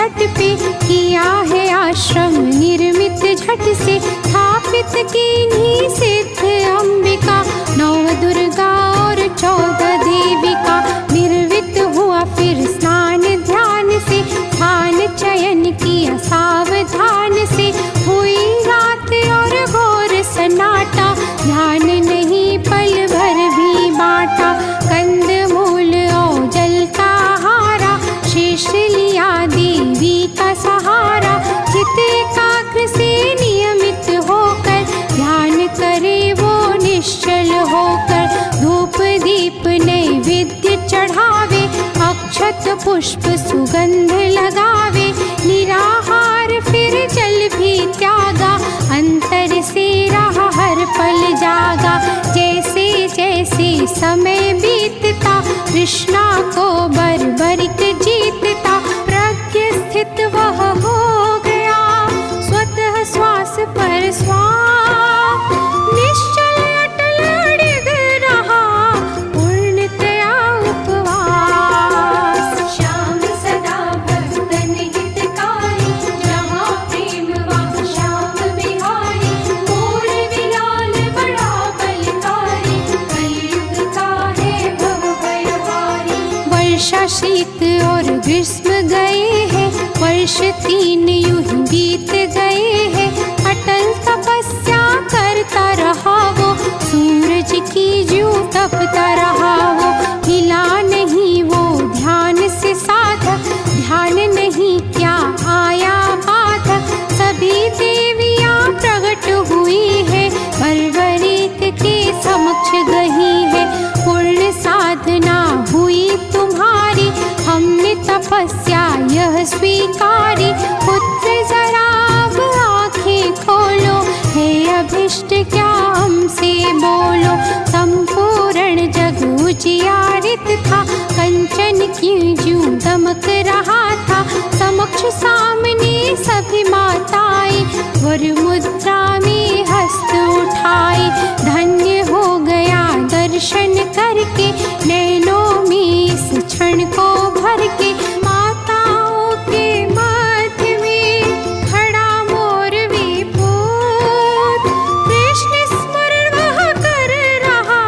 तट पे किया है आश्रम निर्मित झट से, स्थापित कीन्ही सिद्ध अंबिका, 9 दुर्गा और 14 देविका। निर्वित हुआ फिर स्नान ध्यान से, स्थान चयन किया सावधान से, हुई रात और घोर सन्नाटा, ध्यान नहीं पल भर भी बाटा। कंद मूल और जल का आहारा, शेष लिया देवी का सहारा, चित एकाग्र से नियमित होकर, ध्यान करे वो निश्चल होकर। धूप दीप नैवेद्य चढ़ावे, अक्षत पुष्प सुगंध लगावे, निराहार फिर जल भी त्यागा, अंतर से रहा हर पल जागा। जैसे जैसे समय बीतता, कृष्णा को बर्बरिक जीतता, प्रज्ञ स्थित वह हो गया, स्वतः श्वास पर श्वास, निश्चल अटल अडिग रहा, पूर्णतया उपवास। श्याम सदा भक्तन हितकारी, जहाँ प्रेम वहाँ श्याम बिहारी, मोर विलाल बड़ा बलकारी, कलयुग का है भव भयहारी। वर्षा शीत और ग्रीष्म गए हैं, वर्ष 3 यूं ही बीत गए हैं, अटल तपस्या करता रहा वो, सूरज की ज्यों तपता रहा वो। हिला नहीं वो ध्यान से साधक, ध्यान नहीं क्या आया बाधक, सभी देवियाँ प्रकट हुई है, बर्बरीक के समक्ष गई है। पूर्ण साधना हुई तुम्हारी, हमने तपस्या यह स्वीकारी, पुत्र जरा अब आँखें खोलो, हे अभिष्ट क्या हमसे बोलो। संपूर्ण जग उजियारित था, कंचन की ज्यों दमक रहा था, समक्ष सामने सभी माताएं, वर मुद्रा में हस्त उठाई। धन्य हो गया दर्शन करके, नैनों में इस क्षण को भर के, माताओं के मध्य में खड़ा मोर विपूत, कृष्ण स्मरण वह कर रहा,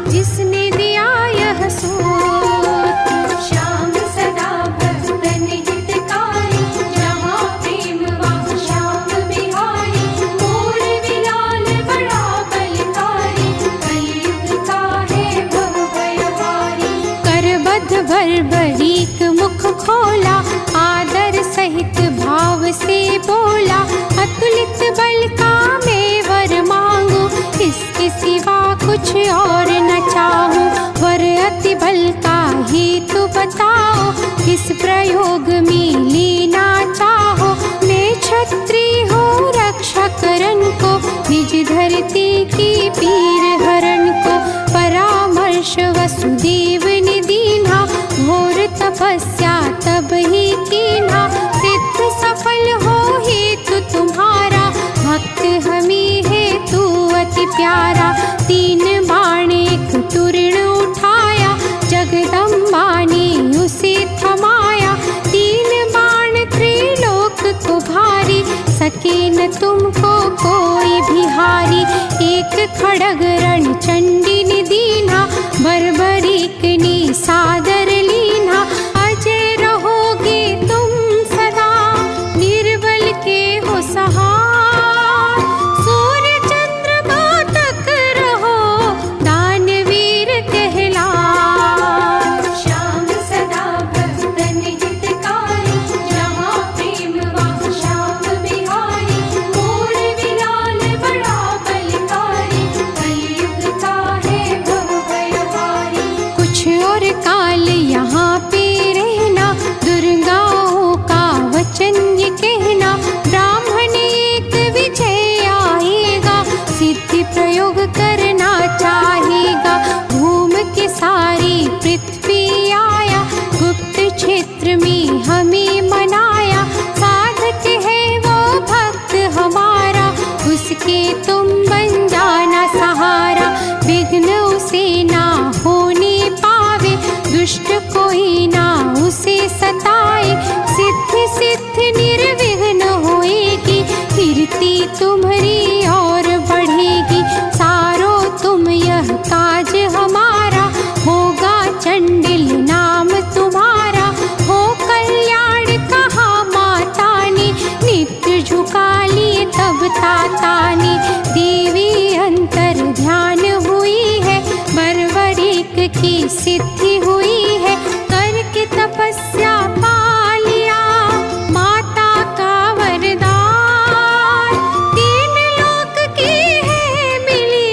जिसने दिया यह सूत। श्याम सदा भक्तन हितकारी, जहाँ प्रेम वहाँ श्याम बिहारी, मोर विलाल बड़ा बलकारी, कलयुग का है भव भयहारी। करबद्ध बर्बरीक मुख खोला, आदर सहित भाव से बोला, अतुलित बल का मैं वर मांगू, इसके सिवा कुछ और न चाहूँ। वर अति बल का हेतु बताओ, किस प्रयोग में लेना चाहो। मैं छत्री हूँ रक्षा करन को, निज धरती की पीर हरण को। परामर्श वसुदेव ने दीन्हा, घोर तपस्या तब ही कीन्हा, सिद्ध सफल हो हेतु तुम्हारा, भक्त हमें है तू अति प्यारा। 3 बाण एक तुरण उठाया, जगदम्बा ने उसे थमाया, 3 बाण त्रिलोक को भारी, सके न तुमको कोई भी हारी। एक खड़ग रण चंडी ने दीन्हा, बर्बरीक ने सादर लीन्हा, अजय रहोगे तुम सदा, निर्बल के हो सहार। सूर्य चंद्रमा तक रहो, दानवीर कहला। श्याम सदा भक्तन हितकारी, जहाँ प्रेम वहाँ श्याम बिहारी, मोर विलाल बड़ा बलकारी, कलयुग का है भव भयहारी। कुछ और काल यहाँ पे रहना, दुर्गाओं का वचन ये कहना, ब्राह्मण एक विजय आएगा, सिद्धि प्रयोग करना चाहेगा। घूम के सारी पृथ्वी आया, गुप्त क्षेत्र में हमें मनाया, साधक है वो भक्त हमारा, उसके तुम बन जाना सहारा। विघ्न उसे ना होने पावे, दुष्ट कोई ना उसे सताए, सिद्ध सिद्ध की सिद्धि हुई है, करके तपस्या पा लिया माता का वरदान। 3 लोक की है मिली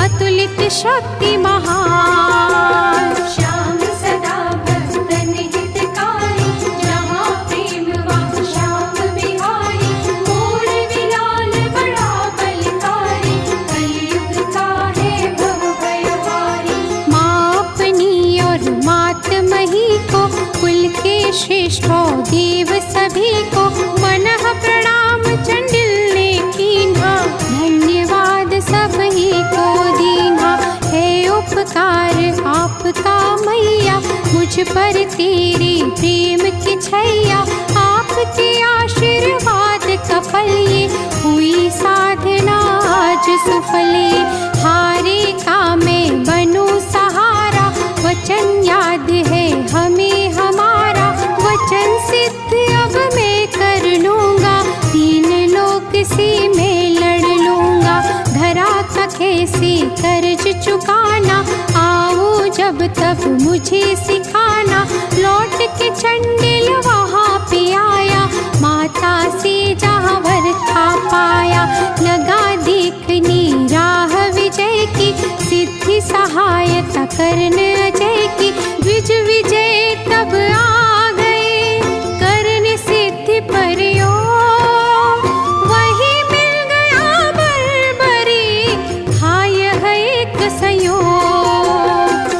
अतुलित शक्ति महान। श्याम सदा भक्तन हितकारी, जहाँ प्रेम वहाँ श्याम बिहारी। मोर विलाल बड़ा बलकारी, कलयुग का है भव भयहारी। माँ अपनी और मातमही को, कुल के श्रेष्ठ देव सभी को, मनः प्रणाम चंडिल ने कीन्हा। धन्यवाद सबही को दीन्हा, है उपकार आपका मैया, मुझ पर तेरे प्रेम की छैया। आपके आशीर्वाद का फल ये, हुई साधना आज सुफल ये। हारे का मैं बनूं सहारा, वचन याद है हमें हमारा। वचन सिद्ध अब मैं कर लूँगा, 3 लोक से मैं लड़ लूँगा। धरा का कैसे कर्ज चुकाना, आओ जब तब मुझे सिखाना। लौट के चंडिल वहाँ पे आया, माता से जहाँ वर था पाया। लगा देखने राह विजय की, सिद्धि सहायता करने अजय की। द्विज विजय तब आ गए, करने सिद्धि प्रयोग। वही मिल गया बरबरी, खाय है एक संयोग।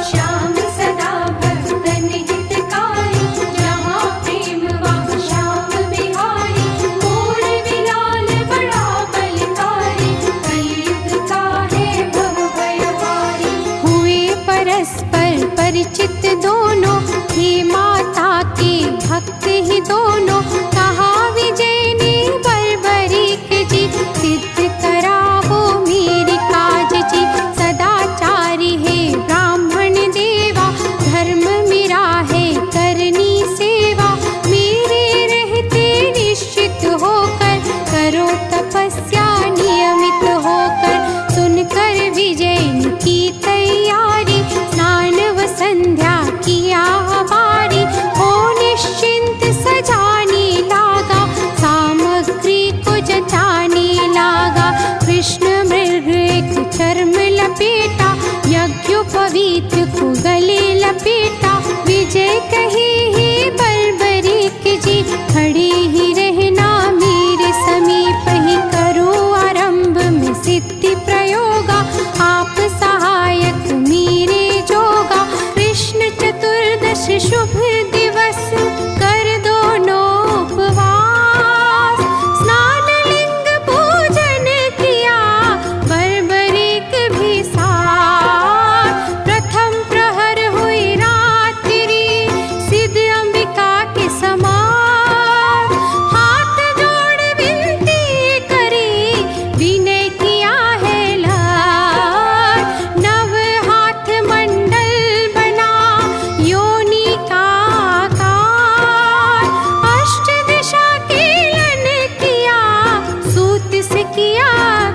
श्याम सदा भक्तन हितकारी, जहाँ प्रेम वहाँ श्याम बिहारी। मोर विलाल बड़ा बलकारी, कलयुग का है भव भयहारी। हुए परस्पर परिचित दोनों, हे माता के भक्त ही दोनों। कहा विजय ने बर्बरीक जी, सिद्ध करावो मेरे काज जी। सदाचारी है ब्राह्मण देवा, धर्म मेरा है करनी सेवा। मेरे रहते निश्चित होकर, करो तपस्या नियमित होकर। सुनकर विजय की तैयारी, स्नान व संध्या किया हमारी। हो निश्चिंत सजाने लागा, सामग्री को जचाने लागा। कृष्ण मृग एक चर्म लपेटा, यज्ञोपवीत को गले लपेटा। विजय कहे ही बर्बरीक जी, खड़े ही रहना मेरे समीप ही। करो आरंभ में सिद्धि प्रयोगा, आप सहायक मेरे जोगा। कृष्ण चतुर्दश शुभ दिवस, कर दोनों उपवास। स्नान लिंग पूजन किया, बर्बरीक भी साथ। प्रथम प्रहर हुई रात्रि, सिद्ध अंबिका के समान। हाथ जोड़ विनती करी, विनय किया है लाल। नव हाथ मंडल बना, योनि का आकार। अष्ट दिशा कीलन किया, सूत से किया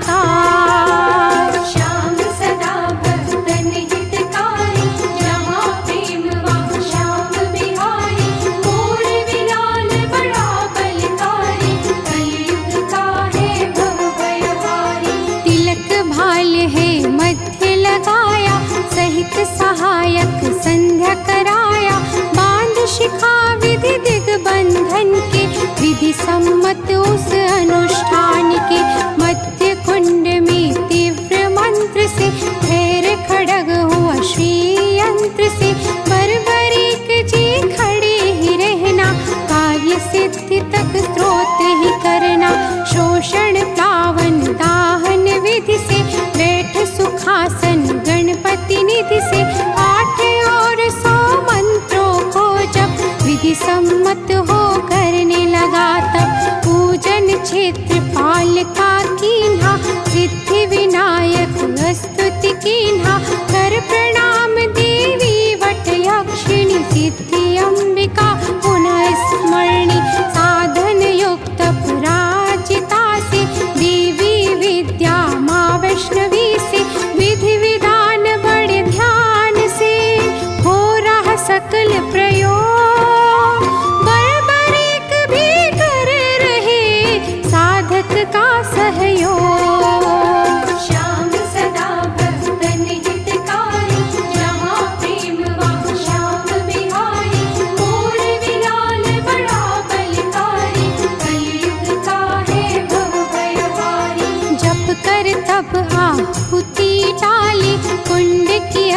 कार। श्याम सदा भक्तन हितकारी, जहाँ प्रेम वहाँ श्याम बिहारी। मोर विलाल बड़ा बलकारी, कलयुग का है भव भयहारी। तिलक भाल है मध्य लगाया, सहित सहायक संध्या कराया। बांध शिखा विधि दिग्बंधन के, विधि सम्मत उस अनुष्ठान के। मध्य कुंड में तीव्र मंत्र से, खैर खड़ग हुआ श्री यंत्र से। बर्बरीक जी खड़े ही रहना, कार्य सिद्धि तक स्रोत ही करना। शोषण प्लावन दाहन विधि से, बैठ सुखासन गणपति निधि से। 8 और 100 मंत्रों को जब, विधि सम्मत हो करने लगा तब। पूजन क्षेत्र पाल का कीन्हा, सिद्धि विनायक स्तुति कीन्हा। कर प्रणाम देवी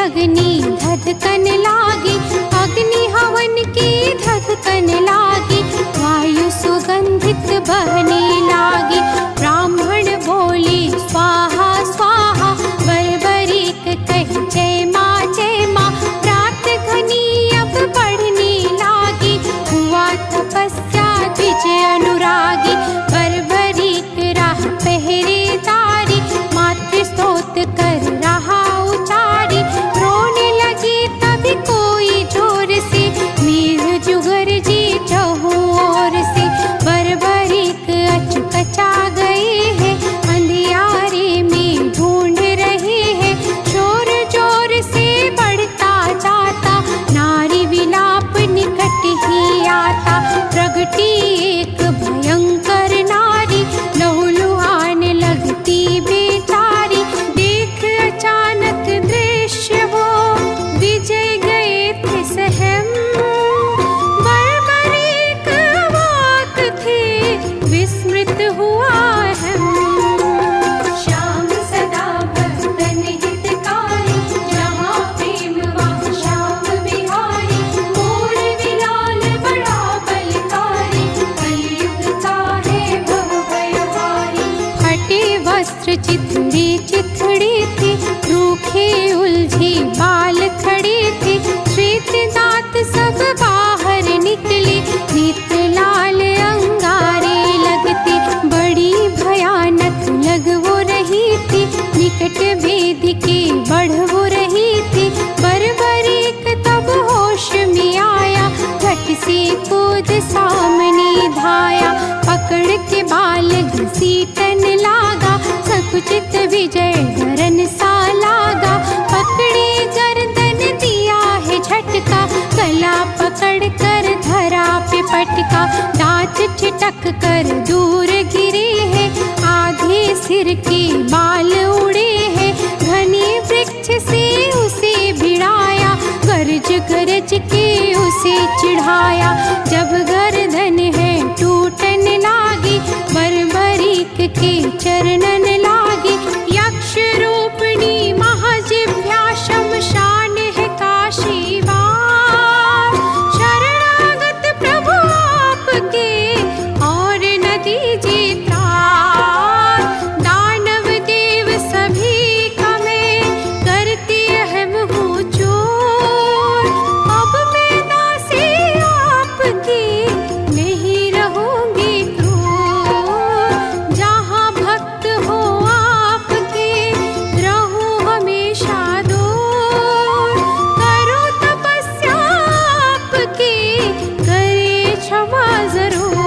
अग्नि धधकन लागी, अग्नि हवन की धधकन लागी, वायु सुगंधित बहने लागी। ब्राह्मण बोले स्वाहा स्वाहा, बरबरीक कही जय माँ रात घनी अब बढ़ने लागी, हुआ तपस्या द्विज अनुरागी। बरबरीक राह पहरेदारी, मातृ स्तोत्र कर रहा उचारी, रोने लगी तभी कोई जोर से, मेघ जुगर जी चहु ओर से। बरबरीक अचकचा गए हैं, अंधियारे में ढूंढ रहे हैं, शोर जोर से बढ़ता जाता, नारी विलाप निकट ही आता। प्रगटी एक भयंकर नारी, लहूलुहान लगती बेचारी, देख अचानक दृश्य वो, विजय गए थे सहम। बरबरीक अवाक थे, विस्मृत हुआ हम। श्याम सदा भक्तन हितकारी, जहाँ प्रेम वहाँ श्याम बिहारी, मोर विलाल बड़ा बलकारी, कलयुग का है भव भयहारी। हटे वस्त्र चिथड़े चिथड़े थे, रूखे उलझे बाल खड़े थे, श्वेत दांत सब बाहर निकले, नेत्र लाल अंगारे लगते, बड़ी भयानक लग वो रही थी, निकट वेद के बढ़ वो रही थी। बरबरीक तब होश में आया, झट से कूद सामने धाया, पकड़ के बाल घसीटन लागा, सकुचित विजय धरन सा लागा। पकड़े गर्दन दिया है झटका, गला पकड़ कर धरा पे पटका, दांत छिटक कर दूर गिरे हैं, आधे सिर के बाल उड़े हैं। घने वृक्ष से उसे भिड़ाया, गरज गरज के उसे चिढ़ाया, जब गर्दन है टूटन लागी, बरबरीक के चरणन लागी। यक्ष रूपिणी महाजिह्वा शमशान है काशी वार, शरणागत प्रभु आपके और न दीजिए त्राण। दानव देव सभी का मैं करती अहम हूँ चोर, अब मैं दासी आपकी नहीं रहूंगी क्रूर। जहाँ भक्त हो आपके रहूं हमेशा दूर, करो तपस्या आपकी करे क्षमा जरूर।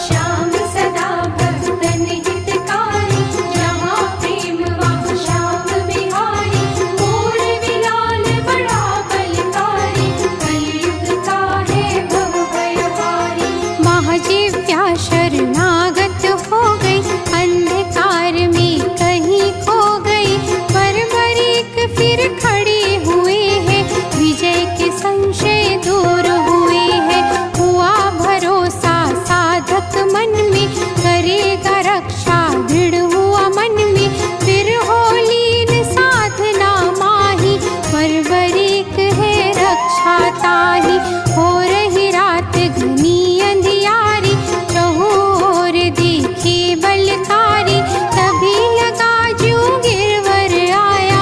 श्याम सदा भक्तन हितकारी, जहाँ प्रेम वहाँ श्याम बिहारी, मोर विलाल बड़ा बलकारी, कलयुग का है भव भयहारी। महाजिह्वा शरणागत हो गई, अंधकार में कहीं खो गई, बरबरीक फिर खड़े हुए हैं, विजय के संशय दूर हुए हैं। हुआ भरोसा साधक मन में, करेगा रक्षा दृढ़ हुआ मन में, फिर हो लीन साधना माही, बरबरीक है रक्षा ताही। हो रही रात घनी अंधियारी, चहुओर देखे बलकारी, तभी लगा ज्यों गिरवर आया,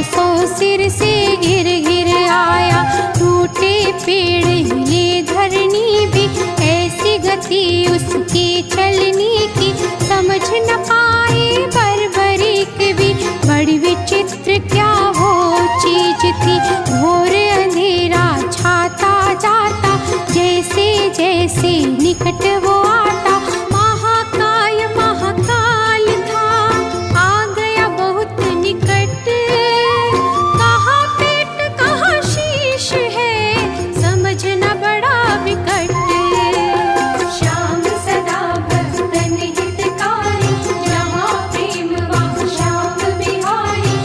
100 सिर से गिर गिर आया। टूटे पेड़ हिले धरनी भी, ऐसी गति उसके चलने की, समझ न पाए बरबरीक भी, बड़ी विचित्र क्या वो चीज थी। घोर अंधेरा छाता जाता, जैसे जैसे निकट वो आता, महाकाय महाकाल था, आ गया बहुत निकट। कहाँ पेट कहाँ शीश है, समझ न बड़ा विकट। श्याम सदा भक्तन हितकारी, जहाँ प्रेम वहाँ श्याम बिहारी,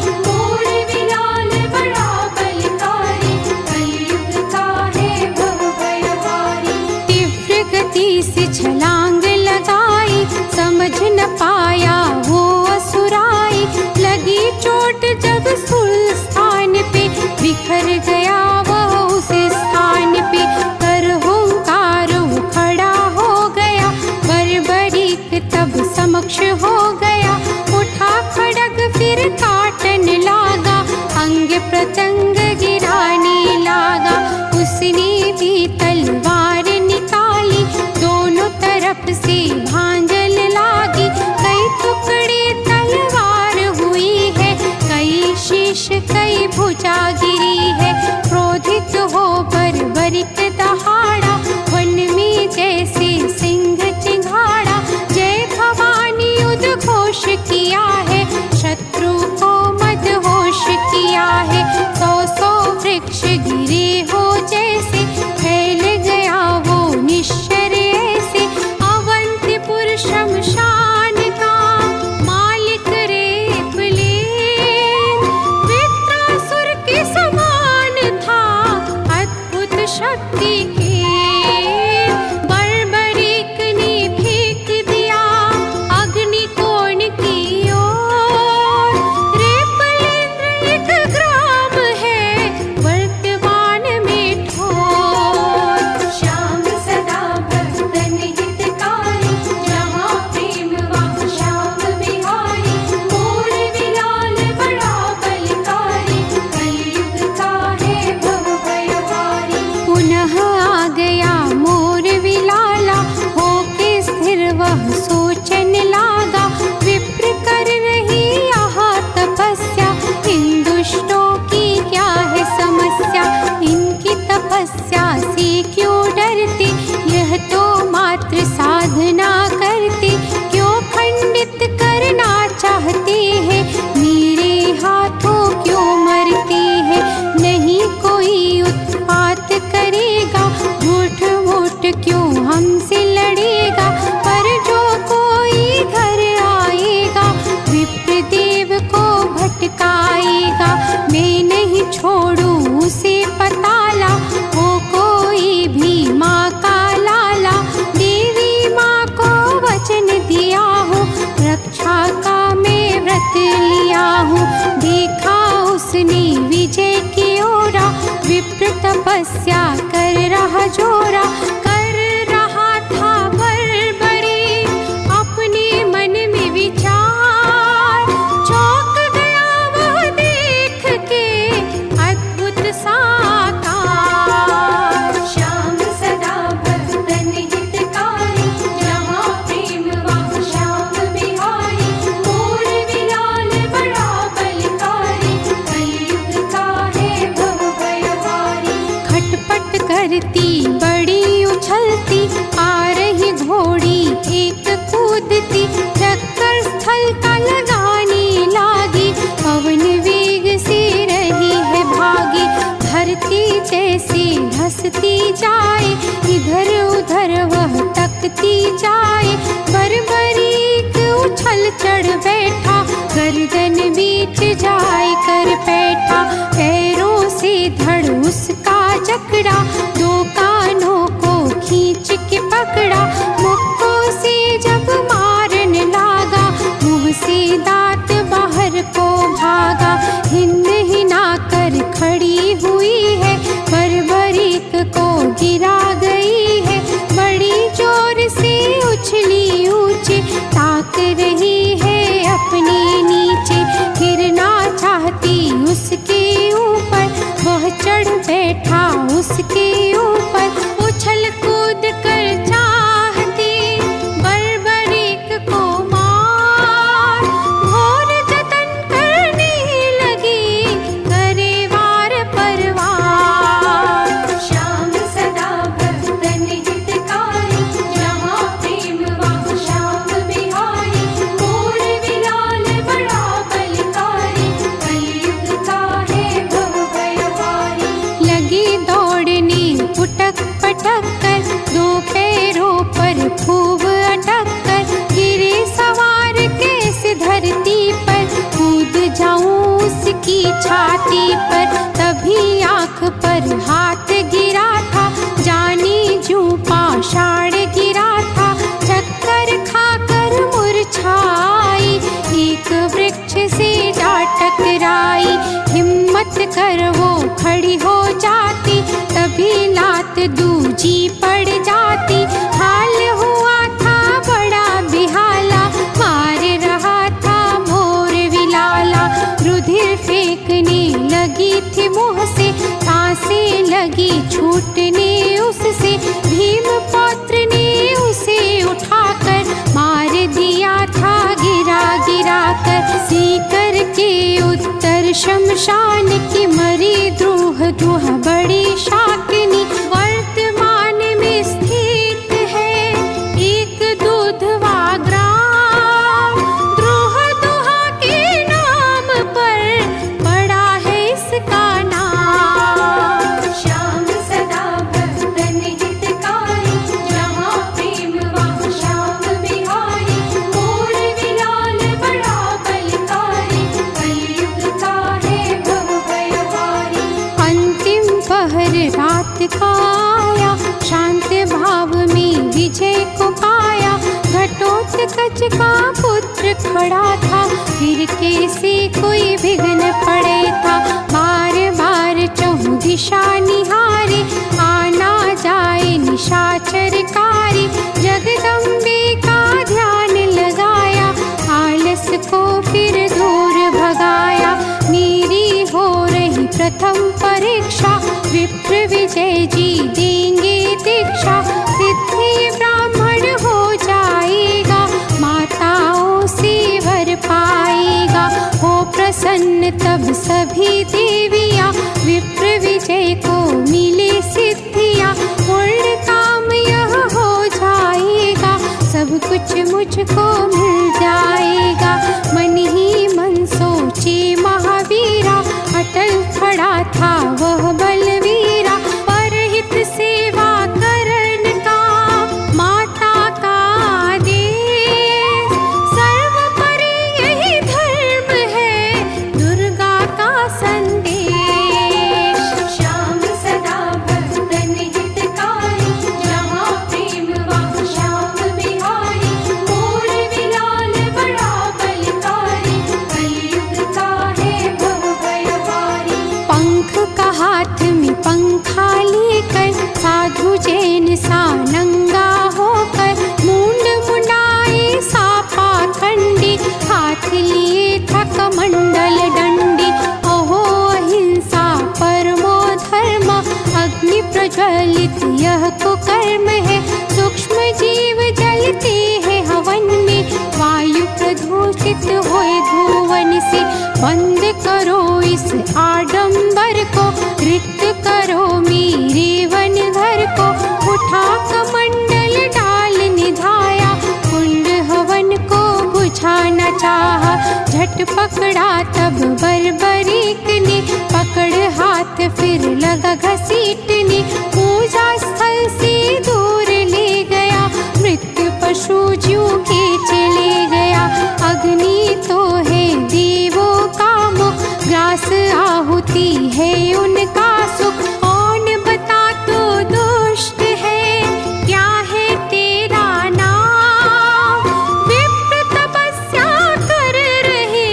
प्रतंग गिराने लगा। उसने भी तलवार निकाली, दोनों तरफ से भांजल लागी। कई टुकड़े तलवार हुई है, कई शीश कई भुजा गिरी है। क्रोधित हो बर्बरिक दहाड़ा, वन में जैसे सिंह चिंघाड़ा। जय भवानी उद्घोष किया है, शत्रु को मदहोश किया है। सौ सौ वृक्ष गिरे हो जैसे, फैल गया वो निश्चर ऐसे। अवंतिपुर शमशान का मालिक रेपलेन, वृत्रासुर के समान था अद्भुत शक्ति के। बर्बरीक ने फेंक दिया अग्निकोण की ओर। रेपलेंद्र एक ग्राम है वर्तमान में ठोर। श्याम सदा भक्तन हितकारी, जहाँ प्रेम वहाँ श्याम बिहारी। मोर विलाल बड़ा बलकारी, कलयुग का है भव भयहारी। पुनः आ गया मोर विलाला, होके स्थिर वह सोचन लागा। विप्र कर रही यहाँ तपस्या, इन दुष्टों की क्या है समस्या। इनकी तपस्या से क्यों डरते, यह तो मात्र साधना करते। क्यों खंडित करना चाहते हैं, मेरे हाथों क्यों मरते हैं। नहीं कोई उत्पात करेगा, झूठ मूठ क्यों हमसे लड़ेगा। पर जो कोई घर आएगा, विप्रदेव को भटकाएगा। मैं नहीं छोड़ूं उसे पताला, हो कोई भी माँ का लाला। देवी माँ को वचन दिया हूँ, रक्षा का मैं व्रत लिया हूँ। देखा उसने विजय की ओरा, विप्र तपस्या कर रहा जोरा। कर रहा था बर्बरी अपने मन में विचार। चौंक गया वह देख के अद्भुत साकार। श्याम सदा भक्तन हितकारी, जहाँ प्रेम वहाँ श्याम बिहारी। मोर विलाल बड़ा बलकारी, कलयुग का है भव भयहारी। खटपट करती बड़ी उछलती, आ रही घोड़ी एक कूदती। चक्कर स्थल का लगाने लागी, पवन वेग से रही है भागी। धरती जैसे धसती जाए, इधर उधर वह तकती जाए। बर्बरीक उछल चढ़ बैठा, गर्दन बीच जाए कर बैठा। पैरों से धड़ उसका जकड़ा, दो कानों को खींच के पकड़ा। मुक्कों से जब मारन लागा, मुंह से दांत बाहर को भागा। हिंद हिना कर खड़ी हुई है, बर्बरीक को गिरा गई है। बड़ी जोर से उछली ऊंचे, ताक रही है अपने नीचे। गिरना चाहती उसके ऊपर, वह चढ़ बैठा उसके ऊपर। उछल कूद कर चाहती बर्बरीक को मार, घोर जतन करने लगी करे वार पर वार। श्याम सदा भक्तन हितकारी, जहाँ प्रेम वहाँ श्याम बिहारी। मोर विलाल बड़ा बलकारी, कलयुग का है भव भयहारी। लगी दौड़ने पुटक पटक कर, दो पैरों पर खूब अटक कर। गिरे सवार कैसे धरती पर, कूद जाऊं उसकी छाती पर। तभी आँख पर हाथ गिरा था, जाने जूं पाषाण गिरा था। चक्कर खाकर मुरझाई, एक वृक्ष से जा टकराई। हिम्मत कर वो खड़ी हो जाती, तभी लात दूजी पड़ जाती। हाल हुआ था बड़ा बेहाला, मार रहा था मोर विलाला। रुधिर फेंकने लगी मोह से, सांसें लगी छूटने उससे। भीम पौत्र ने उसे उठाकर मार दिया था गिरा गिरा कर। सीकर के उत्तर शमशान की मरी द्रोह द्रोह बड़ी शाकिनी। वर्तमान में स्थित है एक दूधवा ग्राम, द्रोह दुहा के नाम पर पड़ा है इसका नाम। श्याम सदा भक्तन हितकारी, जहाँ प्रेम वहाँ श्याम बिहारी। मोर विलाल बड़ा बलकारी, कलयुग का है भव भयहारी। अंतिम पहर रात का आया, शांत भाव में विजय को पाया। घटोत्कच का पुत्र खड़ा था, फिर कैसे कोई विघ्न पड़े था। बार बार चहुँ दिशा निहारे, आना जाए निशाचरकारी। जगदम्बे का ध्यान लगाया, आलस को फिर दूर भगाया। मेरी हो रही प्रथम परीक्षा, विप्र विजय जी देंगे दीक्षा। सिद्धि ब्राह्मण हो जाएगा, माताओं से वर पाएगा। हो प्रसन्न तब सभी देवियाँ, विप्र विजय को मिले सिद्धियाँ। पूर्ण काम यह हो जाएगा, सब कुछ मुझको मिल जाएगा। मन ही मन सोचे महावीरा, अटल खड़ा था वह बलवीरा। परहित सेवा करन का माता का आदेश, सर्वोपरि यही धर्म है दुर्गा का संदेश। श्याम सदा भक्तन हितकारी, जहाँ प्रेम वहाँ श्याम बिहारी। मोर विलाल बड़ा बलकारी, कलयुग का है भव भयहारी। पंख का हाथ में पंखा लेकर, साधु जैन सा नंगा होकर। मूंड मुंडाए सा पाखंडी, हाथ लिए था कमंडल डंडी। अहो अहिंसा परमो धर्म, अग्नि प्रज्वलित यह कुकर्म है। सूक्ष्म जीव जलते हैं हवन में, वायु प्रदूषित होए धुवन से। बंद करो इस आडंबर को, रिक्त करो मेरे वन घर को। उठा कमंडल डाल निधाया, कुंड हवन को बुझाना चाहा। झट पकड़ा तब बर्बरीक ने, पकड़ हाथ फिर लगा घसीटने। पूजा स्थल से दूर ले गया, मृत्यु पशु ज्यों के चले गया। अग्नि तो है देवों का मुख, ग्रास आहुति है उनका सुख। कौन बता तो दुष्ट है, क्या है तेरा नाम। विप्र तपस्या कर रहे,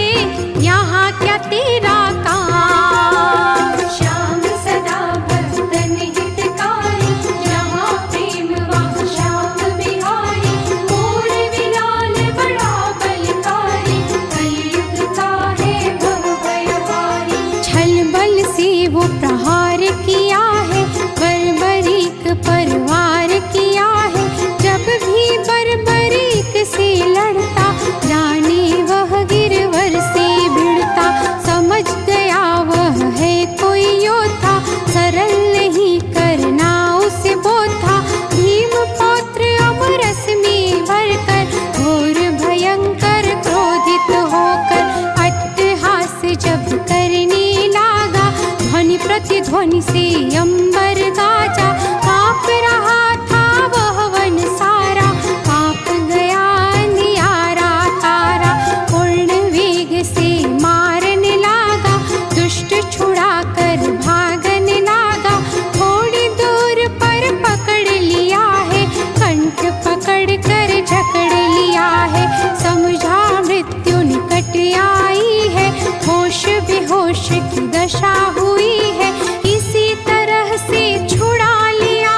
यहाँ क्या तेरा काम। श्याम सदा भक्तन हितकारी, जहाँ प्रेम वहाँ श्याम बिहारी। मोर विलाल बड़ा बलकारी, कलयुग का है भव भयहारी। छल बल से वो प्रहार किया है, बर्बरीक परवार किया है। जब भी बर्बरीक से लड़ता, जाने वह गिरवर से भिड़ता। समझ गया वह है कोई योद्धा, सरल नहीं करना उसे बोधा। भीम पौत्र अमरस में भरकर, घोर भयंकर क्रोधित होकर। अट्टहास जब करने लागा, ध्वनि प्रतिध्वनि से अंबर गाजा। कांप रहा था वह वन सारा, कांप गया अंधियारा तारा। पूर्ण वेग से मारने लागा, दुष्ट छुड़ा कर भागने लागा। थोड़ी दूर पर पकड़ लिया है, कंठ पकड़ कर जकड़ लिया है। समझा मृत्यु निकट आई है, होश बेहोश की दशा हुई है। इसी तरह से छुड़ा लिया,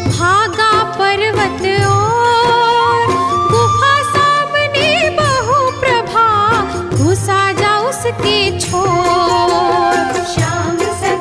भागा पर्वत और। गुफा सामने बहु प्रभा, घुसा जा उसके छोर। श्याम सदा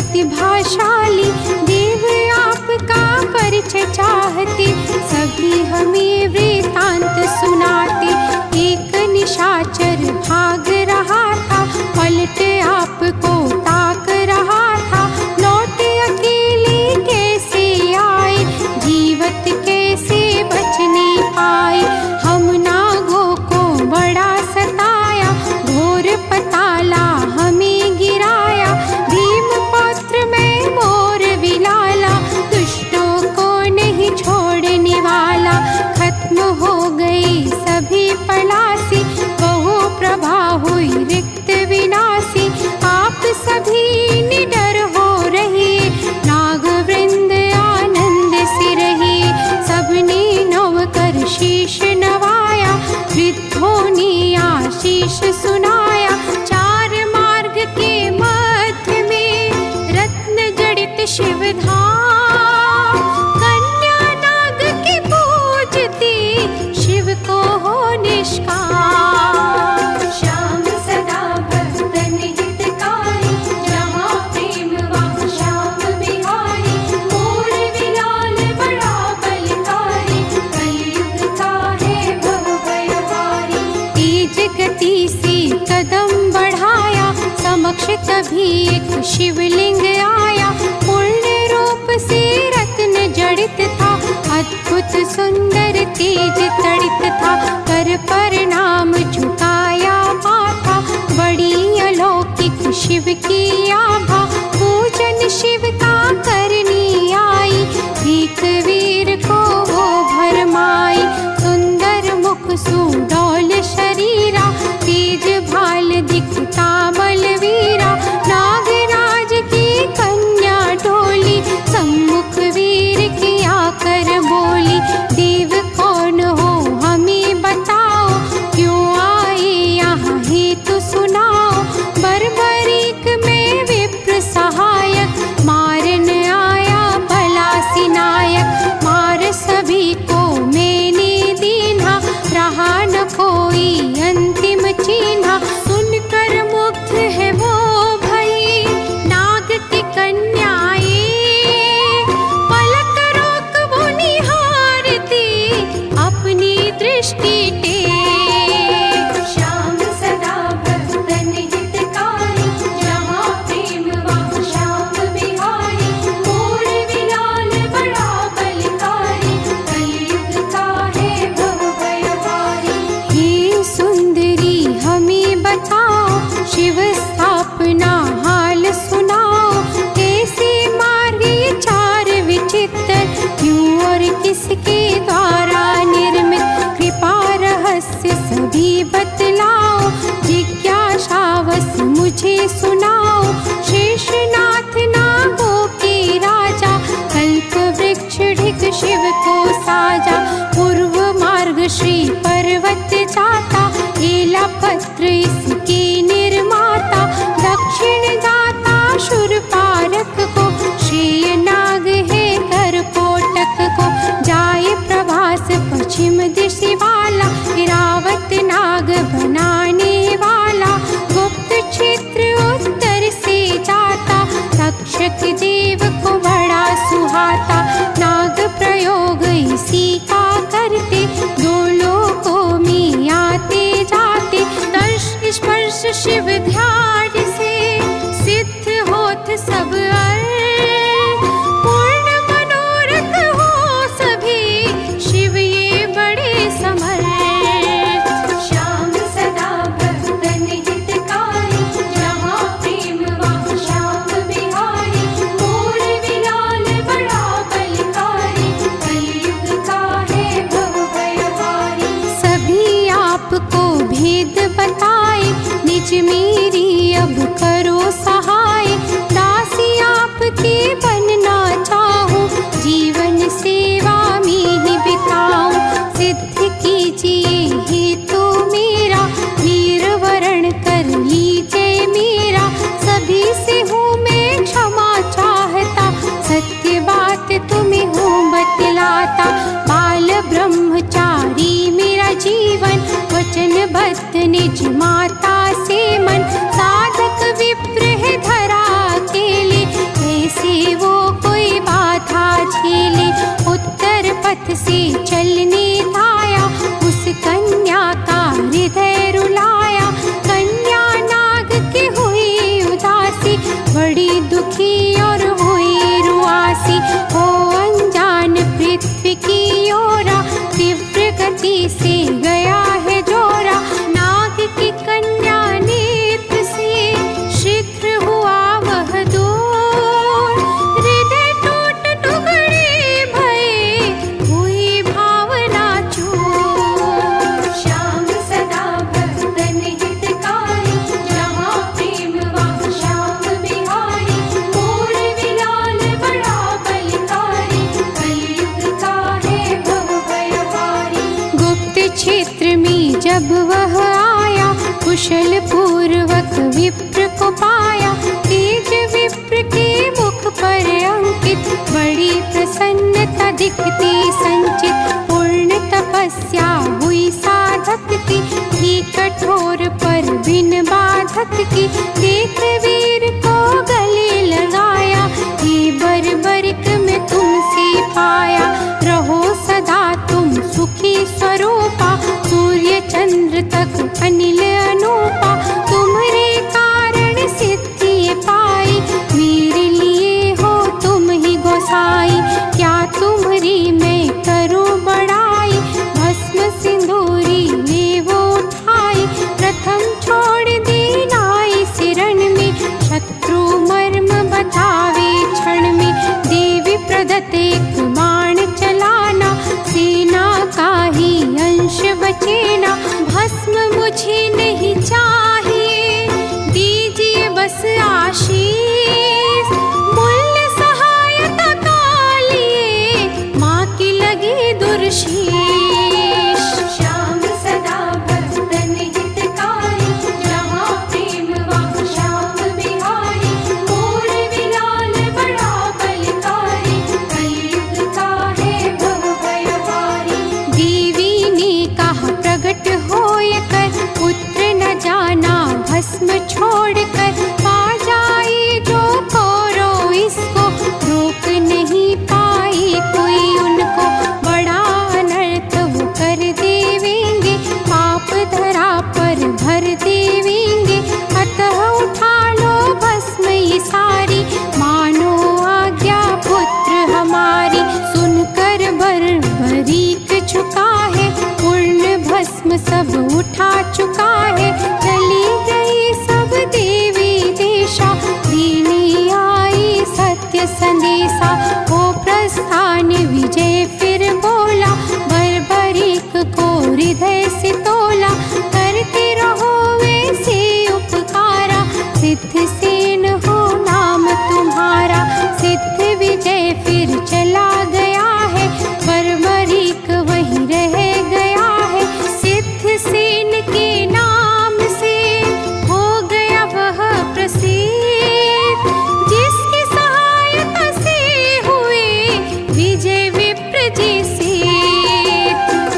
प्रतिभाशाली देव आपका परिचय चाहते, सभी हमें वृतांत सुनाते। एक निशाचर भाग रहा था, पलट आपको ताक रहा था, लौटे अकेले कैसे आए, जीवत कैसे बचने पाए। हम नागों को बड़ा सताया, घोर पताला हमें गिराया, भीम पौत्र में मोर विलाला, दुष्टों को नहीं छोड़ने वाला। खत्म हो गई सभी पलासी, बहु प्रभा हुई रिक्त विनाशी। आप सभी निडर हो रहे, नाग वृंद आनंद से रहे। सबने नव कर शीश नवाया, वृद्धों ने आशीष सुनाया। चार मार्ग के मध्य में रत्न जड़ित शिवधाम, कन्या नाग की पूजती, शिव को हो निष्काम। श्याम सदा भक्तन हितकारी, जहाँ प्रेम वहाँ श्याम बिहारी। मोर विलाल बड़ा बलकारी, कलयुग का है भव भयहारी। तेज गति से कदम बढ़ाया, समक्ष तभी एक शिवलिंग आया। पूर्ण रूप से रत्न जड़ित था, अद्भुत सुंदर तेज तड़ित था। कर प्रणाम झुकाया माथा, बड़ी अलौकिक शिव की आभा। पूजन शिव का करनी आई, भीख वीर को वो भरमाई। सुंदर मुख सुडौल शरीरा, तेज भाल दिखता बलवीरा। नागराज की कन्या डोली, सम्मुख वीर की आकर बोली। देव कौन हो हमें बताओ, क्यों आए यहाँ हेतु सुनाओ। बर्बरीक में विप्र सहायक, मारन आया पलासी नायक। मार सभी को मैंने दीन्हा, रहा न कोई अंतिम चिन्हा। सुनकर मुग्ध है वो भई, नाग की कन्याएं, पलक रोक वो निहारती, अपनी दृष्टि टेक। श्याम सदा भक्तन हितकारी, जहाँ प्रेम वहाँ श्याम बिहारी। मोर विलाल बड़ा बलकारी, कलयुग का है भव भयहारी। हे सुंदरी हमें बताओ, शिव स्थापना हाल सुनाओ। कैसे मार्ग ये चार विचित्र, क्यों और किसके द्वारा निर्मित। कृपा रहस्य सभी बतलाओ, जिज्ञासावश मुझे सुनाओ। शेषनाथ नागों के राजा, कल्प वृक्ष ढिक शिव को साजा। पूर्व मार्ग श्री पर्वत जाता, एला पत्र इसके निर्माता। दक्षिण दाता शूरपारक को, श्रेय नाग है कर कोटक को। जाए प्रभास पश्चिम दिशा वाला, इरावत नाग बनाने वाला। गुप्त क्षेत्र उत्तर से जाता, तक्षक देव को बड़ा सुहाता। नाग प्रयोग इसी का करते, दो लोकों में आते जाते। दर्श स्पर्श शिव ध्यान से, सिद्ध होत सब अर्थ। पूर्ण मनोरथ हो सभी, शिव ये बड़े समर्थ। श्याम सदा भक्तन हितकारी, जहाँ प्रेम वहाँ श्याम बिहारी। मोर विलाल बड़ा बलकारी, कलयुग का है भव भयहारी। सभी आपको भेद बताए, निज मेरी अब करो सहाय। दासी आपकी बनना चाहूं, जीवन सेवा में ही बिताऊं। सिद्ध कीजिए हेतु मेरा, वीर वरण कर लीजिए मेरा। सभी से हूँ मैं क्षमा चाहता, सत्य बात तुम्हें हूँ बतलाता। बाल ब्रह्मचारी मेरा जीवन, वचनबद्ध निज माता से मन। साधक विप्र है धरा अकेले, बड़ी दुखी और हुई रुआसी। हो अनजान पृथ्वी की ओरा, तीव्र गति से गया है जोरा। नाग की कन्या नेत्र से शीघ्र हुआ वह दूर। हृदय टूट टुकड़े भये, हुई भावना चूर। श्याम सदा भक्तन हितकारी, जहाँ प्रेम वहाँ श्याम बिहारी। मोर विलाल बड़ा बलकारी, कलयुग का है भव भयहारी। गुप्त क्षेत्र में जब वह आया, कुशल पूर्वक विप्र को पाया। तेज विप्र के मुख पर अंकित, बड़ी प्रसन्नता दिखती संचित। पूर्ण तपस्या हुई साधक की, थी कठोर पर बिन बाधक की। देख वीर को गले लगाया, ये बर्बरिक में तुमसे पाया। रहो सदा तुम सुखी स्वरूपा, सूर्य चंद्र तक अनिल अनूपा। तुम्हारे कारण सिद्धि पाई, वीर लिए हो तुम ही गोसाई। क्या तुम्हारी मैं करूं बड़ाई, भस्म सिंदूरी ले वो उठाई। प्रथम छोड़ दी नाई सिरण में, शत्रु मर्म बतावे क्षण में। देवी प्रदत्त एक बाण चलाना, सेना का ही अंश बचेना। भस्म मुझे नहीं चाहिए, दीजिए बस आशीष। मूल्य सहायता का लिए, माँ की लगी दुर्शीष। श्याम सदा भक्तन हितकारी, जहाँ प्रेम वहाँ श्याम बिहारी। मोर विलाल बड़ा बलकारी, कलयुग का है भव भयहारी। देवी ने कहा प्रगट होय कर, पुत्र न जाना भस्म छोड़कर। पा जाए जो करो इसको, रोक नहीं पाए कोई उनको। बड़ा अनर्थ वो कर देवेंगे, पाप धरा पर भर देवेंगे। अतः उठा लो भस्म ये सारी, मानो आज्ञा पुत्र हमारी। सुनकर बर्बरीक झुका है, पूर्ण भस्म सब उठा चुका है। चली गई सब देवी देशा, देने आई सत्य संदेशा। हो प्रस्थान विजय फिर बोला, बर्बरीक को हृदय से तोला। करते रहो वैसे उपकारा, सिद्ध सेन हो नाम तुम्हारा। सिद्ध विजय फिर चला गया है, बर्बरीक वहीं रह गया है। सिद्ध सेन के नाम से हो गया वह प्रसिद्ध, जिसकी सहायता से हुए विजय विप्र जी से।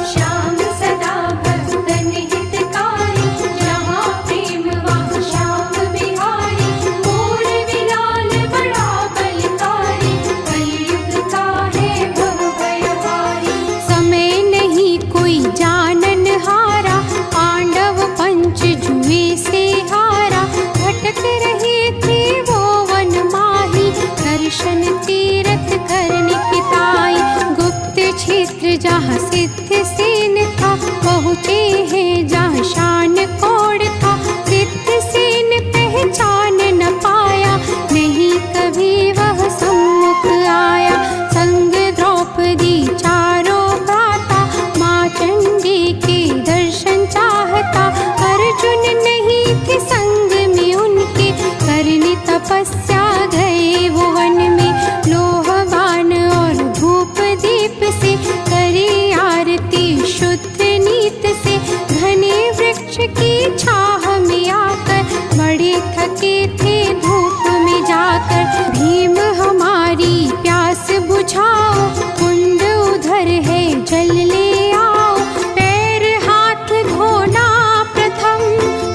श्याम सदा भक्तन हितकारी, जहाँ प्रेम वहाँ श्याम बिहारी। मोर विलाल बड़ा बलकारी, कलयुग का है भव भयहारी। समय नहीं कोई जानन हारा, पांडव पंच जुए से हारा। भटक रहे थे वो वन माही, दर्शन तीरथ करने की ताई। गुप्त क्षेत्र जहाँ सिद्ध सेन था, पहुँचे हैं जहाँ शान कोड था। सिद्ध सेन पहचान न पाया, नहीं कभी वह सम्मुख आया। संग द्रौपदी चारों भ्राता, माँ चंडी के दर्शन चाहता। अर्जुन नहीं थे संग में उनके, करने तपस्या गए वो वन में। लोहवान और धूप दीप से करी आरती शुद्ध नीत से। घने वृक्ष की छाह में आकर, बड़े थके थे धूप में जाकर। भीम हमारी प्यास बुझाओ, कुंड उधर है जल ले आओ। पैर हाथ धोना प्रथम,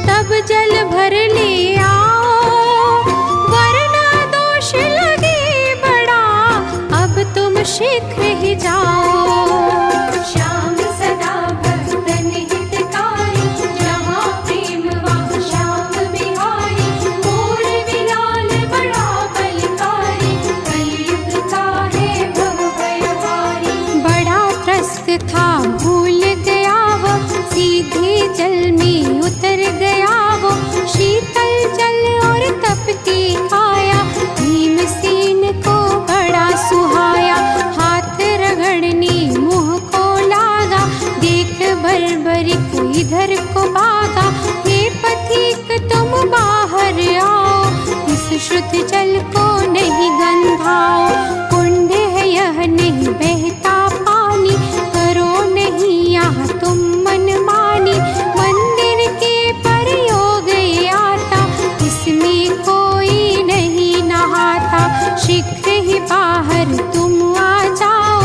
तब जल भर ले आओ। वरना दोष लगे बड़ा, अब तुम शीघ्र ही जाओ। श्याम सदा भक्तन हितकारी, जहाँ प्रेम वहाँ श्याम बिहारी। मोर शुद्ध जल को नहीं गंधाओ। कुंड है यह नहीं बहता पानी, करो नहीं यहाँ तुम मनमानी। मंदिर के प्रयोग ये आता, इसमें कोई नहीं नहाता। शीघ्र ही बाहर तुम आ जाओ,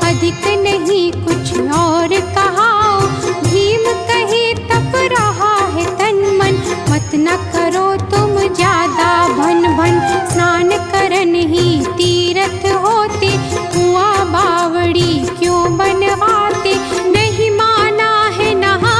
अधिक नहीं कुछ और कहाओ। भीम कहे तप रहा है तन मन, मत न करो तुम ज्यादा भन भन। स्नान करन ही तीर्थ होते, कुआं बावड़ी क्यों बनवाते। नहीं माना है नहा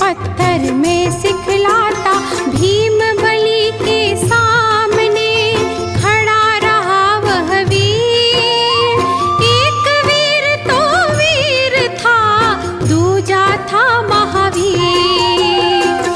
पत्थर में सिखलाता। भीम बलि के सामने खड़ा रहा वह वीर। एक वीर तो वीर था, दूजा था महावीर।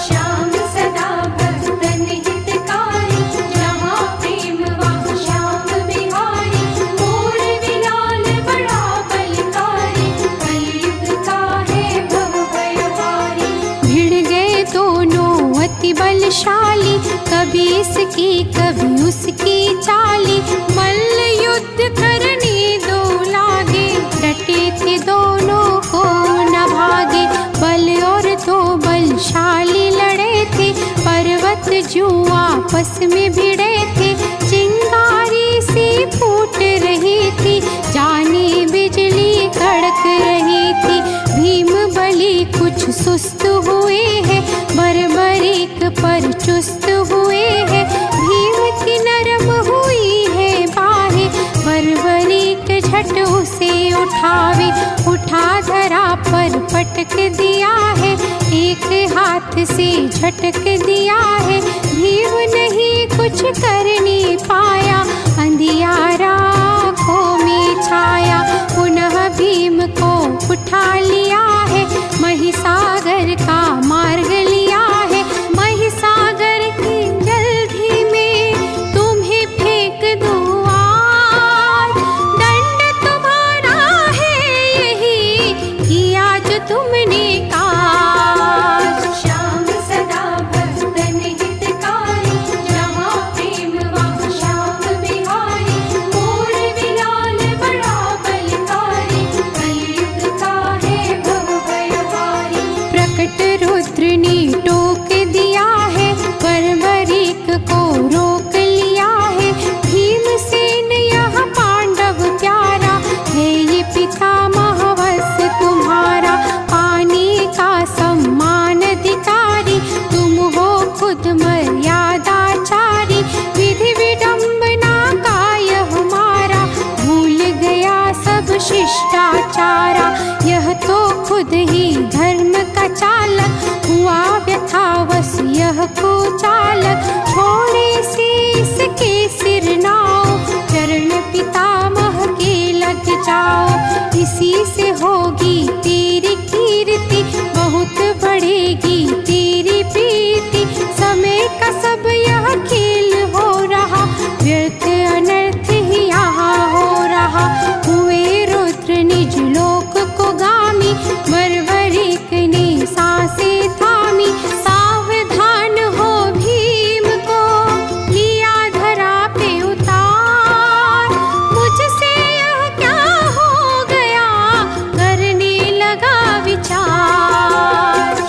श्याम सदा भक्तन हितकारी, जहाँ प्रेम वहाँ श्याम बिहारी। मोर विलाल बड़ा बलकारी, कलयुग का है भव भयहारी। भिड़ गए दोनों अति बलशाली, कभी इसकी कभी उसकी चाली। मल्ल युद्ध करने दो लागे, डटे थे दोनों को न भागे। बल और दो बलशाली लड़े थे, पर्वत जो आपस में भिड़े थे। चिंगारी सी फूट रही थी, जाने बिजली कड़क रही थी। भीम बलि कुछ सुस्त हुए हैं, बर्बरीक पर चुस्त हुए हैं। भीम की नरम हुई है बाहें, बर्बरीक झट उसे उठावे। उठा धरा पर पटक दिया है, एक हाथ से झटक दिया है। भीम नहीं कुछ करने पाया, अंधियारा आँखों में छाया। पुनः भीम को उठा लिया है, महिसागर का मार्ग लिया है। महिसागर की जल्दी में तुम्हें फेंक दूँ आज। दंड तुम्हारा है यही, किया जो तुमने काज। श्याम सदा भक्तन हितकारी, जहाँ प्रेम वहाँ श्याम बिहारी। मोर विलाल बड़ा बलकारी, कलयुग का है भव भयहारी। प्रकट रुद्र ने टोक दिया है, बर्बरीक को रोक लिया है। भीमसेन यह पांडव प्यारा, है ये पितामह वत्स तुम्हारा। पाने का सम्मान अधिकारी, तुम हो खुद मर्यादाचारी। विधि विडंबना का यह मारा, भूल गया सब शिष्टाचारा। यह तो खुद ही धर्म का चालक, हुआ व्यथावश यह को चालक। छोड़े से इसके सिर नाओ, चरण पितामह के लग जाओ। इसी से होगी तेरी बढ़ेगी तेरी प्रीति। समय का सब यह खेल हो रहा, व्यर्थ अनर्थ ही यहाँ हो रहा। हुए रुद्र निज लोक को गामी, बर्बरीक ने सांसें थामी। सावधान हो भीम को लिया धरा पे उतार, मुझसे यह क्या हो गया करने लगा विचार।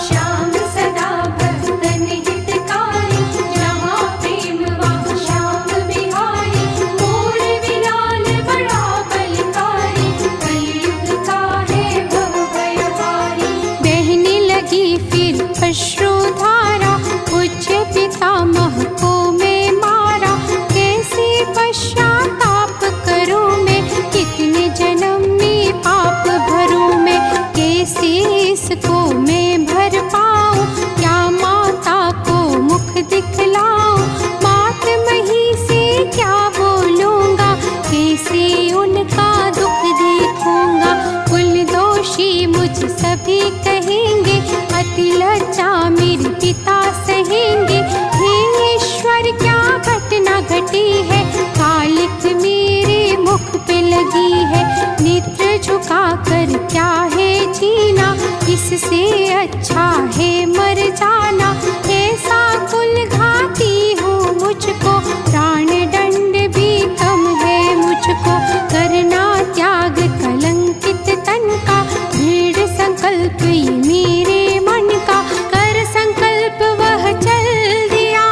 श्याम सदा भक्तन हितकारी, जहाँ प्रेम वहाँ श्याम बिहारी। मोर विलाल बड़ा बलकारी, कलयुग का है भव भयहारी। बहने लगी फिर अश्रुधारा, पूज्य पितामह को मैं मारा। कैसे पश्चाताप करूं मैं, कितने जन्म में पाप भरूं मैं। कैसे इसको मैं भर पाऊं, क्या माता को मुख दिखलाऊं। मात मही से क्या बोलूंगा, कैसे उनका दुख देखूंगा। कुल दोषी मुझ सभी कहेंगे, अति लज्जा मेरे पिता सहेंगे। हे ईश्वर क्या घटना घटी है, कालिक मेरे मुख पे लगी है। नेत्र झुका कर क्या है जीना, इससे अच्छा है मर जाना। ऐसा कुल घाती हूँ मुझको, प्राण दंड भी कम है मुझको। करना त्याग कलंकित तन का, दृढ़ संकल्प ये मेरे मन का। कर संकल्प वह चल दिया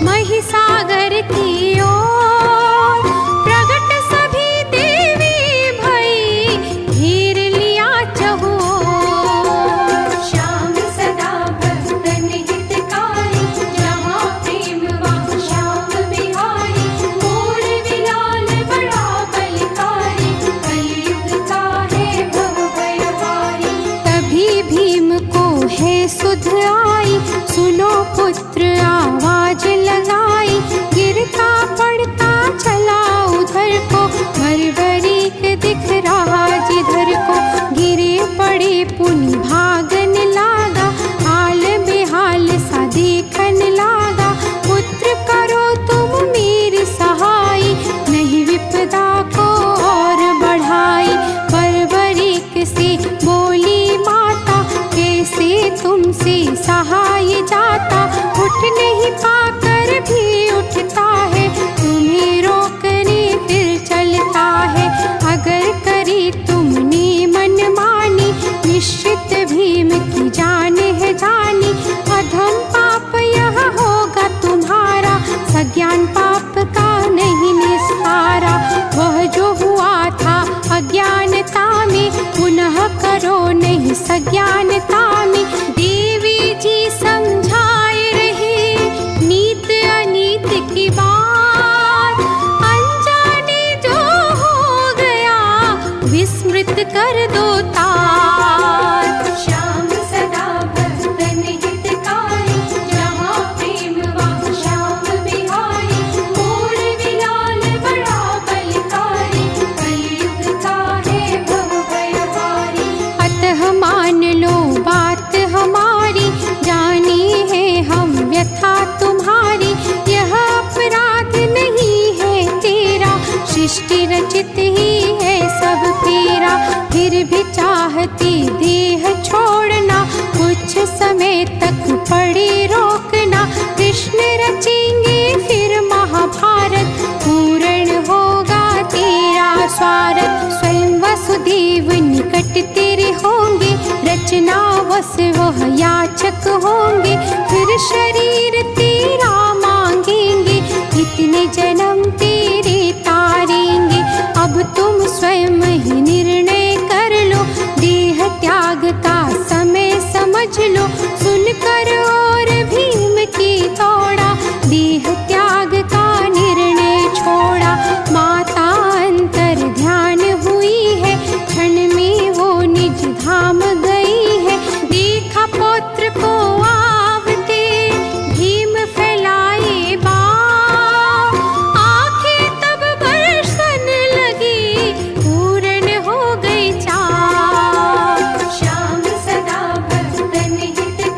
महिसागर की ओर। प्रगट सभी देवी भई, घेर लिया चहुओर। श्याम सदा भक्तन हितकारी, जहाँ प्रेम वहाँ श्याम बिहारी। मोर विलाल बड़ा बलकारी, कलयुग का है भव भयहारी। तभी भीम को है सुध आई, सुनो पुत्र आवाज लगाई। गिरता पड़ता चला उधर को, बर्बरीक दिख रहा जिधर को। गिरे पड़े पुनि भागन लागा, हाल बेहाल सा देखन लागा। पुत्र करो तुम मेरी सहाय, नहीं विपदा को और बढ़ाई। बर्बरीक से बोली माता, कैसे तुमसे सहाय जाता। उठ नहीं पाकर भी उठता है, तुम्हें रोकने फिर चलता है। अगर करी तुमने मन मानी, निश्चित भीम की जान है जानी। अधम पाप यह होगा तुम्हारा, सज्ञान पाप का नहीं निस्तारा। वह जो हुआ था अज्ञानता में, पुनः करो नहीं सज्ञानता में। देवी जी समझाए रहे नीत अनीत की बात, अनजाने जो हो गया विस्मृत कर दो तात। श्याम सदा भक्तन हितकारी, जहाँ प्रेम वहाँ श्याम बिहारी। मोर विलाल बड़ा बलकारी, कलयुग का है भव भयहारी। अतः मान लो बात हमारी, जानी है हम व्यथा तुम्हारी। यह अपराध नहीं है तेरा, सृष्टि रचित ही है सब फेरा। फिर भी चाहती देह छोड़ना, कुछ समय तक पड़े रोकना। कृष्ण रचेंगे फिर महाभारत, पूर्ण होगा तेरा स्वार्थ। स्वयं वसुदेव निकट तेरे होंगे, रचना वस वह याचक होंगे। फिर शरीर तेरा मांगेंगे, इतने जन्म तेरे तारेंगे। अब तुम स्वयं ही निर्णय कर लो, देह त्याग का समय समझ लो। सुनकर और भीम की तोड़ा, देह त्याग का निर्णय छोड़ा। माता अंतर ध्यान हुई है, क्षण में वो निज धाम गई है। देखा पौत्र को आवते, भीम फैलाए बाण। आंखें तब बरसन लगी, पूर्ण हो गई चाह। श्याम सदा भक्तन हितकारी,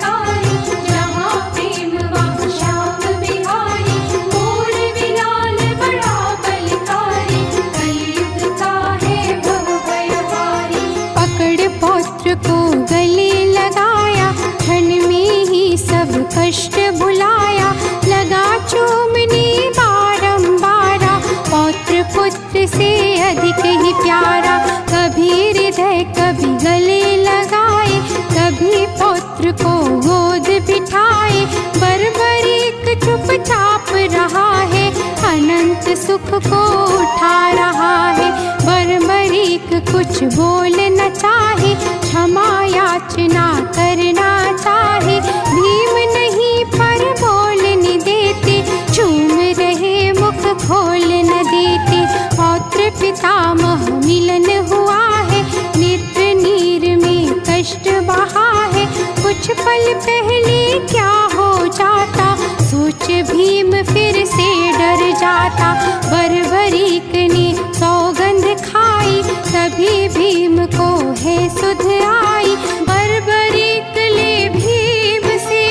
पौत्र को गले लगाया, क्षण में ही सब कष्ट भुलाया। लगा चूमने बारंबारा, पौत्र पुत्र से अधिक ही प्यारा। कभी हृदय कभी गले लगाए, कभी पौत्र को गोद बिठाए। बर्बरीक चुपचाप रहा है, अनंत सुख को उठा रहा है। बर्बरीक कुछ बोल न चाहे, क्षमा याचना करना चाहे। भीम नहीं पर बोलने देते, चूम रहे मुख खोल न देते। पौत्र पितामह मिलन हुआ है, नेत्र नीर में कष्ट बहा है। कुछ पल पहले क्या हो जाता, सोच भीम फिर से डर जाता। बर्बरीक ने सौगंध खाई, तभी भीम को है सुध आई। बर्बरीक ले भीम से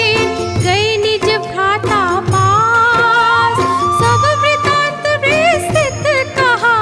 गए निज भ्राता पास, सब वृतांत विस्तृत कहा,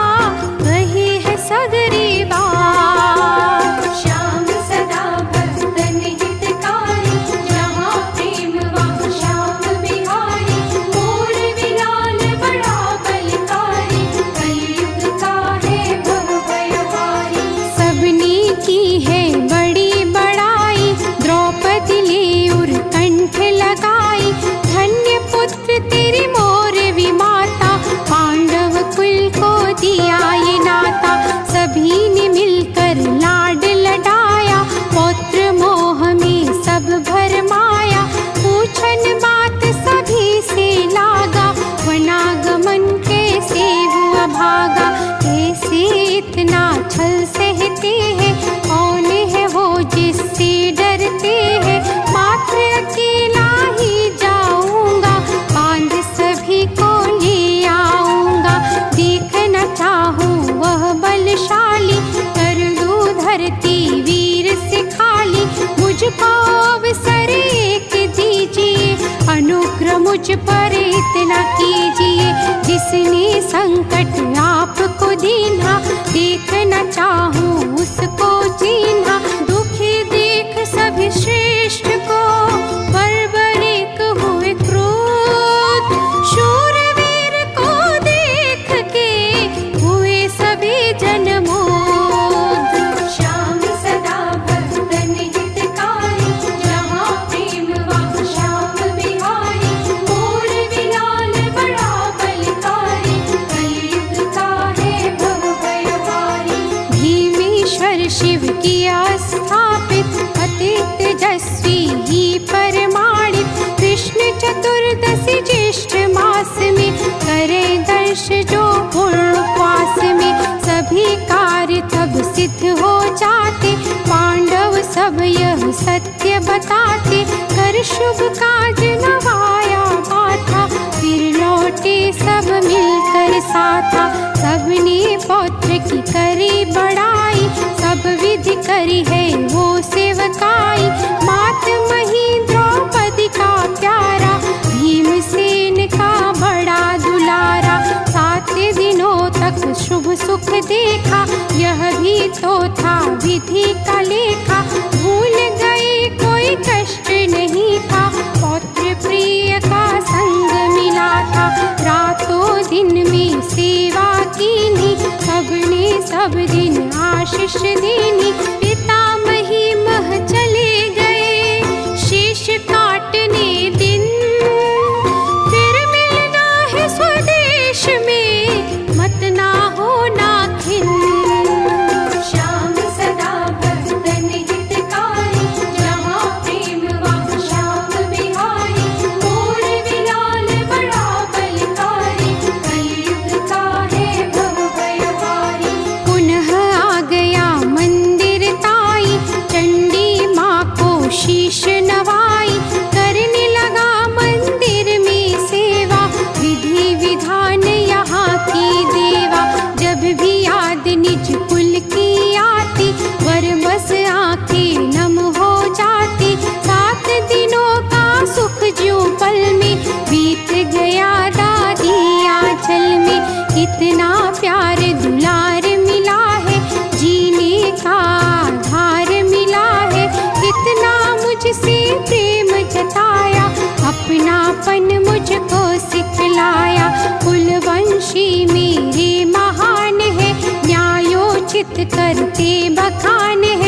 वही है सगरी बात। श्याम सदा भक्तन हितकारी, जहाँ प्रेम वहाँ श्याम बिहारी। मोर विलाल बड़ा बलकारी, कलयुग का है भव भयहारी। सबने की है बड़ी बड़ाई, द्रौपदी ले उर कंठ लगाई। धन्य पुत्र तेरी मोर विमाता, पांडव कुल को दिया ये नाता। सभी ने मिलकर लाड लडाया, पौत्र मोह में सब भरमाया। पूछन बात सभी से लागा, वनागमन कैसे हुआ भागा। कैसे इतना छल सहते हैं, कौन है वो जिससे डरते हैं। मात्र अकेला ही जाऊंगा, बांध सभी को ले आऊंगा। देखना चाहूं वह बलशाली, कर दूं धरती वीर से खाली। मुझको अवसर एक दीजिए, अनुग्रह मुझ पर इतना कीजिए। जिसने संकट आपको दीना, देखना चाहूं उसको जीना। दुखी देख सभी श्रेष्ठ को, बर्बरीक हुए क्रोध। शूरवीर को देख के हुए सभी जनमोद। श्याम सदा भक्तन हितकारी, जहाँ प्रेम वहाँ श्याम बिहारी। मोर विलाल बड़ा बलकारी, कलयुग का है भव भयहारी। भीमेश्वर शिव किया स्थापित, अति तेजस्वी ही परमाणित। कृष्ण चतुर्दशी ज्येष्ठ मास में, करे दर्श जो पूर्ण उपवास में। सभी कार्य तब सिद्ध हो जाते, पांडव सब यह सत्य बताते। कर शुभ काज नवाया बाथा, फिर लौटे सब मिलकर साथा। सबने पौत्र की करी बड़ाई, सब विधि करी है वो सेवकाई। मात मही द्रौपदी का प्यारा, भीमसेन का बड़ा दुलारा। 7 दिनों तक शुभ सुख देखा, यह भी तो था विधि का लेखा। भूल गए कोई कष्ट नहीं था, पौत्र प्रिय का संग मिला था। रातों दिन में सेवा कीनी, सबने सब दिन आशीष देनी। पितामही मह चले गए, शीश काटने दिन। फिर मिलना है स्वदेश में, मत ना होना खिन्न। श्याम सदा भक्तन हितकारी, जहाँ प्रेम वहाँ श्याम बिहारी। मोर विलाल बड़ा बलकारी, कलयुग का है भव भयहारी। पुनः आ गया मंदिर अपनापन मुझको सिखलाया। कुलवंशी मेरे महान है, न्यायोचित करते बखान है।